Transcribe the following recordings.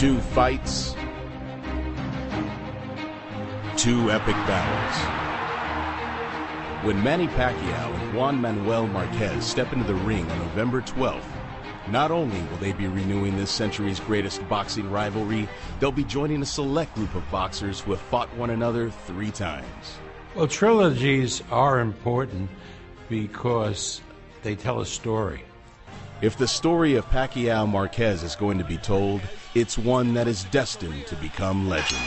Two fights, two epic battles. When Manny Pacquiao and Juan Manuel Marquez step into the ring on November 12th, not only will they be renewing this century's greatest boxing rivalry, they'll be joining a select group of boxers who have fought one another 3 times. Well, trilogies are important because they tell a story. If the story of Pacquiao Marquez is going to be told, it's one that is destined to become legend.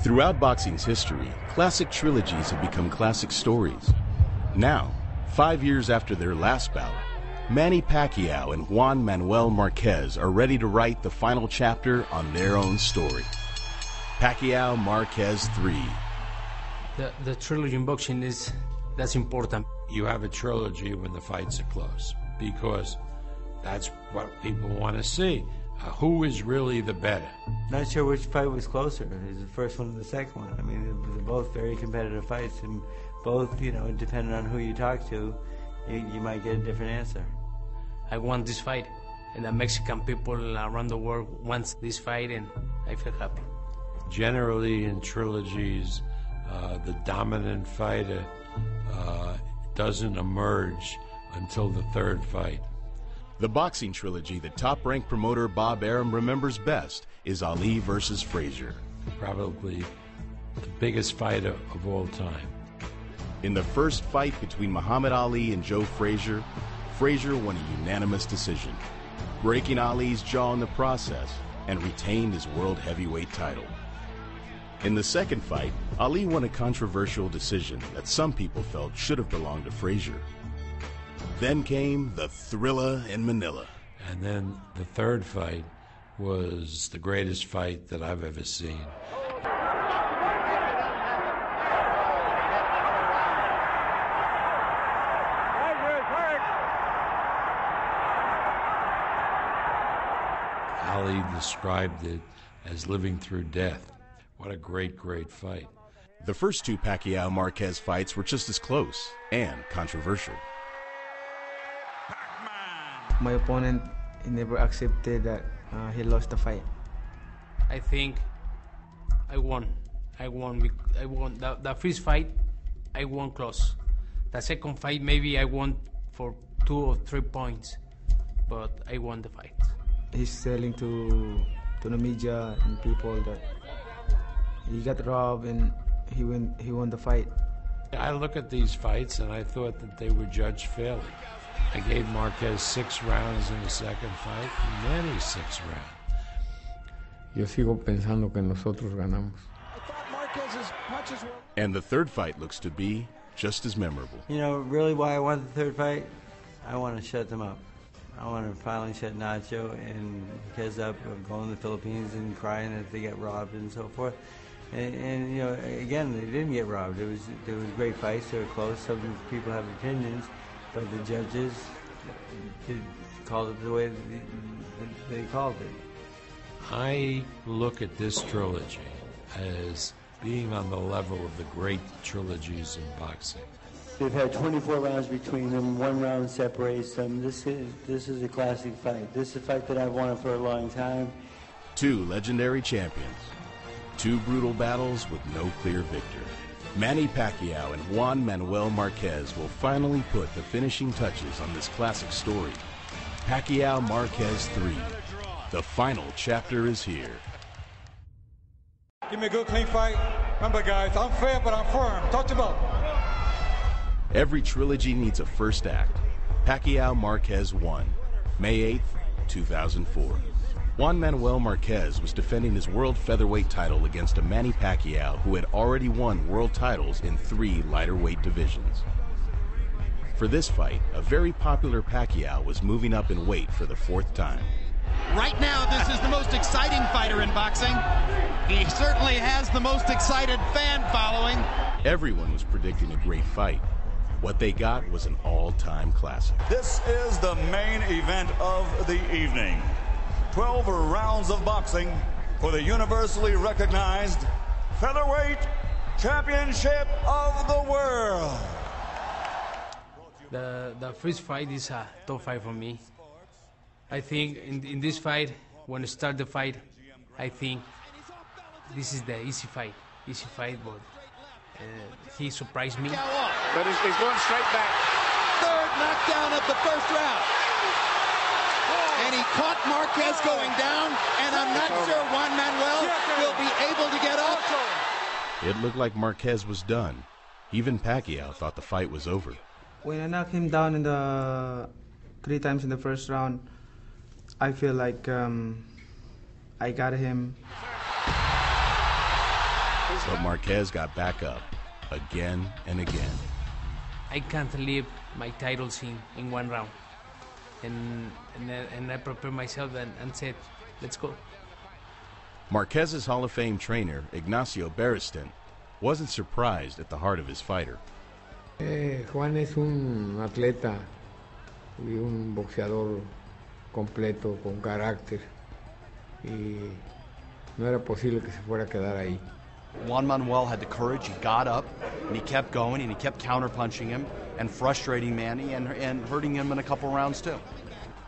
Throughout boxing's history, classic trilogies have become classic stories. Now, 5 years after their last bout, Manny Pacquiao and Juan Manuel Marquez are ready to write the final chapter on their own story. Pacquiao Marquez 3. The trilogy in boxing that's important. You have a trilogy when the fights are close because that's what people want to see. Who is really the better? Not sure which fight was closer. It was the first one or the second one. I mean, they're both very competitive fights, and both, depending on who you talk to, you might get a different answer. I want this fight, and the Mexican people around the world wants this fight, and I feel happy. Generally, in trilogies, the dominant fighter doesn't emerge until the third fight. The boxing trilogy that top-ranked promoter Bob Arum remembers best is Ali versus Frazier. Probably the biggest fighter of all time. In the first fight between Muhammad Ali and Joe Frazier, Frazier won a unanimous decision, breaking Ali's jaw in the process and retained his world heavyweight title. In the second fight, Ali won a controversial decision that some people felt should have belonged to Frazier. Then came the thriller in Manila. And then the third fight was the greatest fight that I've ever seen. Ali described it as living through death. What a great, great fight. The first 2 Pacquiao-Marquez fights were just as close and controversial. My opponent, he never accepted that he lost the fight. I think I won. The first fight, I won close. The second fight, maybe I won for 2 or 3 points, but I won the fight. He's telling to the media and people that he got robbed and he won the fight. I look at these fights and I thought that they were judged fairly. I gave Marquez 6 rounds in the second fight, Manny 6 rounds. Yo sigo pensando que nosotros ganamos. And the third fight looks to be just as memorable. Really why I want the third fight? I want to shut them up. I want to finally shut Nacho and Marquez up, going to the Philippines and crying that they get robbed and so forth. And again, they didn't get robbed. There was great fights. They were close. Some people have opinions, but the judges called it the way they called it. I look at this trilogy as being on the level of the great trilogies in boxing. They've had 24 rounds between them. 1 round separates them. This is a classic fight. This is a fight that I've wanted for a long time. 2 legendary champions. 2 brutal battles with no clear victor. Manny Pacquiao and Juan Manuel Marquez will finally put the finishing touches on this classic story. Pacquiao Marquez 3. The final chapter is here. Give me a good, clean fight. Remember, guys, I'm fair, but I'm firm. Talk about. Every trilogy needs a first act. Pacquiao Marquez 1, May 8th, 2004. Juan Manuel Marquez was defending his world featherweight title against a Manny Pacquiao who had already won world titles in 3 lighter weight divisions. For this fight, a very popular Pacquiao was moving up in weight for the 4th time. Right now, this is the most exciting fighter in boxing. He certainly has the most excited fan following. Everyone was predicting a great fight. What they got was an all-time classic. This is the main event of the evening. 12 rounds of boxing for the universally recognized featherweight championship of the world. The first fight is a tough fight for me. I think in this fight, when I start the fight, I think this is the easy fight, but he surprised me. But he's going straight back. Third knockdown of the first round. And he caught Marquez going down, and I'm not sure Juan Manuel will be able to get up. It looked like Marquez was done. Even Pacquiao thought the fight was over. When I knocked him down in the 3 times in the first round, I feel like I got him. But Marquez got back up again and again. I can't leave my titles in 1 round. And I prepared myself and said, let's go. Marquez's Hall of Fame trainer, Ignacio Beristain, wasn't surprised at the heart of his fighter. Juan es un atleta y un boxeador completo, con carácter, y no era posible que se fuera a quedar ahí. Juan Manuel had the courage, he got up, and he kept going, and he kept counterpunching him and frustrating Manny and hurting him in a couple rounds too.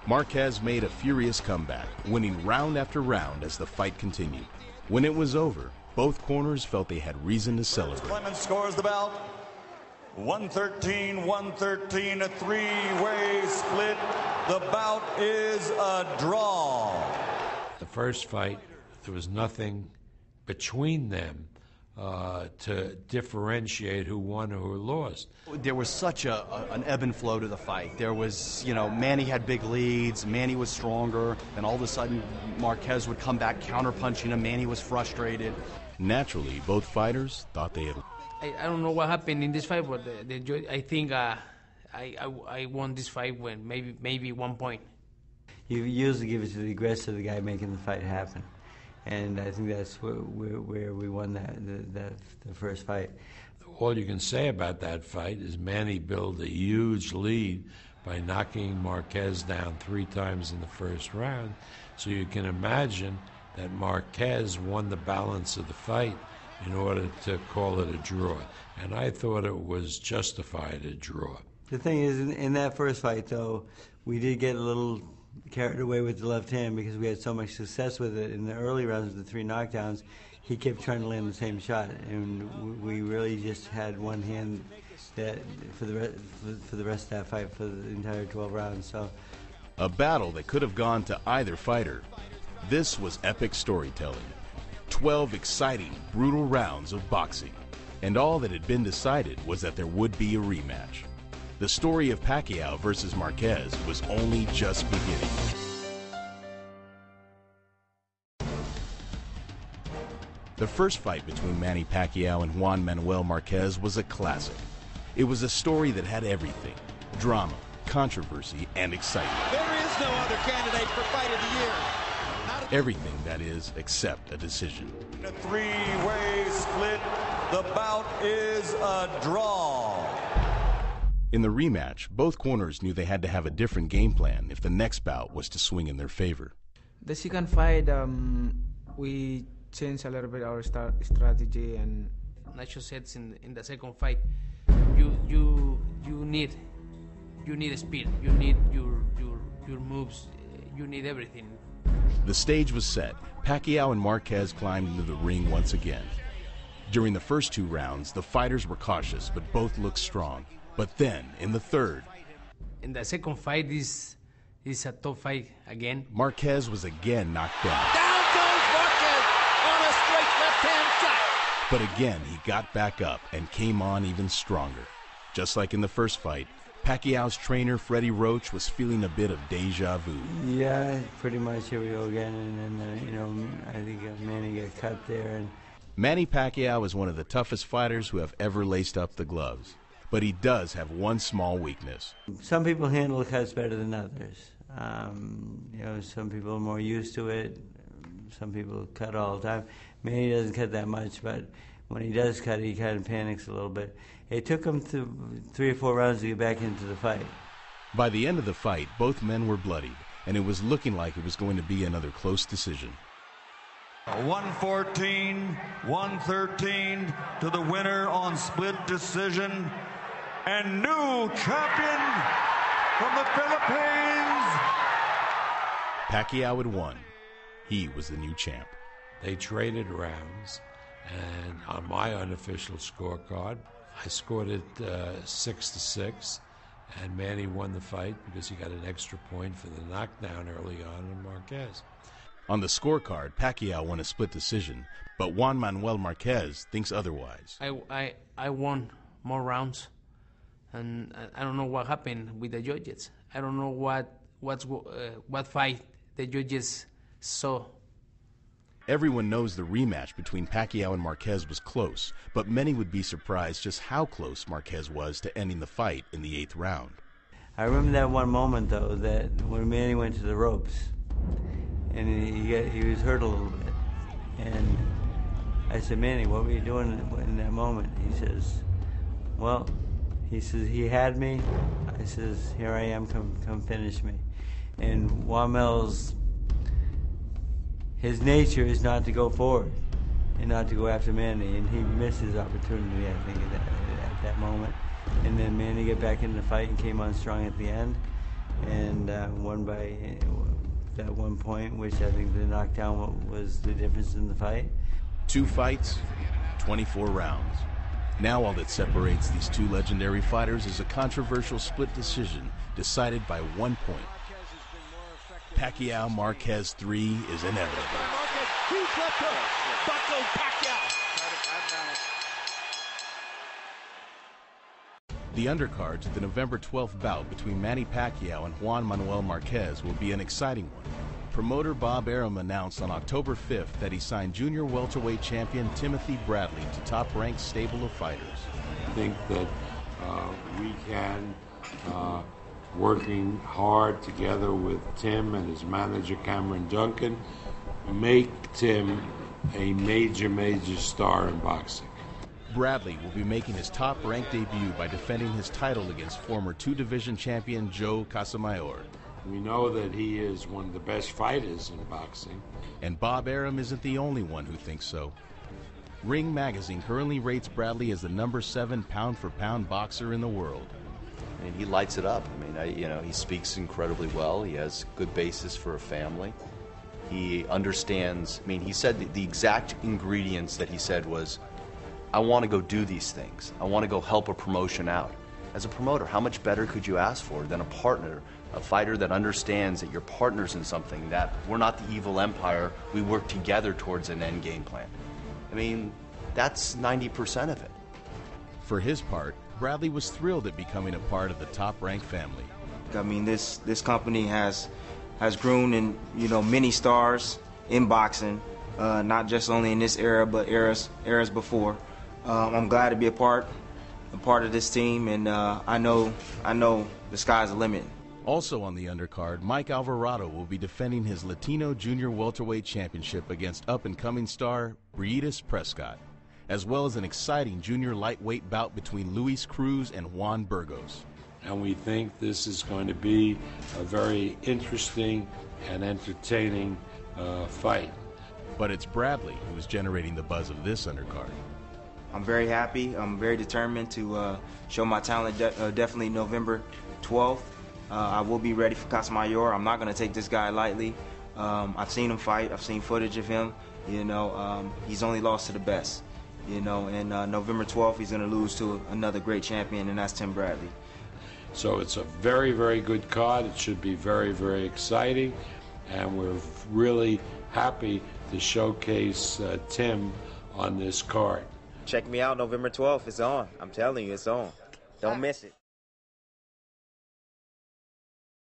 Marquez made a furious comeback, winning round after round as the fight continued. When it was over, both corners felt they had reason to celebrate. Clemens scores the bout. 113, a 3-way split. The bout is a draw. The first fight, there was nothing between them to differentiate who won or who lost. There was such an ebb and flow to the fight. There was, Manny had big leads, Manny was stronger, and all of a sudden Marquez would come back counterpunching him, Manny was frustrated. Naturally, both fighters thought they had. I don't know what happened in this fight, but I think I won this fight when maybe 1 point. You usually give it to the aggressor, the guy making the fight happen. And I think that's where we won the first fight. All you can say about that fight is Manny built a huge lead by knocking Marquez down 3 times in the first round. So you can imagine that Marquez won the balance of the fight in order to call it a draw. And I thought it was justified a draw. The thing is, in that first fight, though, we did get a little carried away with the left hand because we had so much success with it in the early rounds of the 3 knockdowns. He kept trying to land the same shot, and we really just had one hand that for the rest of that fight for the entire 12 rounds. So, a battle that could have gone to either fighter. This was epic storytelling. 12 exciting, brutal rounds of boxing, and all that had been decided was that there would be a rematch. The story of Pacquiao versus Marquez was only just beginning. The first fight between Manny Pacquiao and Juan Manuel Marquez was a classic. It was a story that had everything: drama, controversy, and excitement. There is no other candidate for Fight of the Year. Everything, that is, except a decision. A 3-way split. The bout is a draw. In the rematch, both corners knew they had to have a different game plan if the next bout was to swing in their favor. The second fight, we changed a little bit our strategy, and Nacho said in the second fight, you need speed, you need your moves, you need everything. The stage was set. Pacquiao and Marquez climbed into the ring once again. During the first 2 rounds, the fighters were cautious, but both looked strong. But then, in the third, in the second fight, this is a tough fight again. Marquez was again knocked down. Down goes Marquez on a straight left-hand shot. But again, he got back up and came on even stronger. Just like in the first fight, Pacquiao's trainer, Freddie Roach, was feeling a bit of deja vu. Yeah, pretty much. Here we go again. And then, I think Manny got cut there. And Manny Pacquiao is one of the toughest fighters who have ever laced up the gloves. But he does have one small weakness. Some people handle cuts better than others. Some people are more used to it. Some people cut all the time. Manny doesn't cut that much, but when he does cut, he kind of panics a little bit. It took him 3 or 4 rounds to get back into the fight. By the end of the fight, both men were bloodied, and it was looking like it was going to be another close decision. 113 to the winner on split decision. And new champion from the Philippines, Pacquiao had won. He was the new champ. They traded rounds, and on my unofficial scorecard, I scored it 6-6, and Manny won the fight because he got an extra point for the knockdown early on in Marquez. On the scorecard, Pacquiao won a split decision, but Juan Manuel Marquez thinks otherwise. I won more rounds, and I don't know what happened with the judges. I don't know what fight the judges saw. Everyone knows the rematch between Pacquiao and Marquez was close, but many would be surprised just how close Marquez was to ending the fight in the 8th round. I remember that one moment, though, that when Manny went to the ropes, and he was hurt a little bit. And I said, Manny, what were you doing in that moment? He says, well, he says, he had me. I says, here I am, come finish me. And Juan Mel's, his nature is not to go forward and not to go after Manny, and he missed his opportunity, I think, at that moment. And then Manny got back into the fight and came on strong at the end, and won by that one point, which I think the knockdown was the difference in the fight. 2 fights, 24 rounds. Now all that separates these two legendary fighters is a controversial split decision decided by 1 point. Pacquiao Marquez 3 is inevitable. The undercard to the November 12th bout between Manny Pacquiao and Juan Manuel Marquez will be an exciting one. Promoter Bob Arum announced on October 5th that he signed junior welterweight champion Timothy Bradley to top-ranked stable of fighters. I think that we can, working hard together with Tim and his manager Cameron Duncan, make Tim a major star in boxing. Bradley will be making his top-ranked debut by defending his title against former 2-division champion Joe Casamayor. We know that he is one of the best fighters in boxing. And Bob Arum isn't the only one who thinks so. Ring Magazine currently rates Bradley as the number 7 pound-for-pound boxer in the world. I mean, he lights it up. I mean, he speaks incredibly well. He has good basis for a family. He understands. I mean, he said the exact ingredients that he said was, I want to go do these things. I want to go help a promotion out. As a promoter, how much better could you ask for than a partner, a fighter that understands that you're partners in something, that we're not the evil empire, we work together towards an end game plan. I mean, that's 90% of it. For his part, Bradley was thrilled at becoming a part of the top-ranked family. I mean, this company has grown in, many stars in boxing, not just only in this era, but eras before. I'm glad to be a part of this team, and I know the sky's the limit. Also on the undercard, Mike Alvarado will be defending his Latino Junior Welterweight Championship against up-and-coming star Briedis Prescott, as well as an exciting junior lightweight bout between Luis Cruz and Juan Burgos. And we think this is going to be a very interesting and entertaining fight. But it's Bradley who is generating the buzz of this undercard. I'm very happy. I'm very determined to show my talent definitely November 12th. I will be ready for Casamayor. I'm not going to take this guy lightly. I've seen him fight. I've seen footage of him. He's only lost to the best. And November 12th, he's going to lose to another great champion, and that's Tim Bradley. So it's a very good card. It should be very exciting, and we're really happy to showcase Tim on this card. Check me out November 12th. It's on. I'm telling you, it's on. Don't miss it.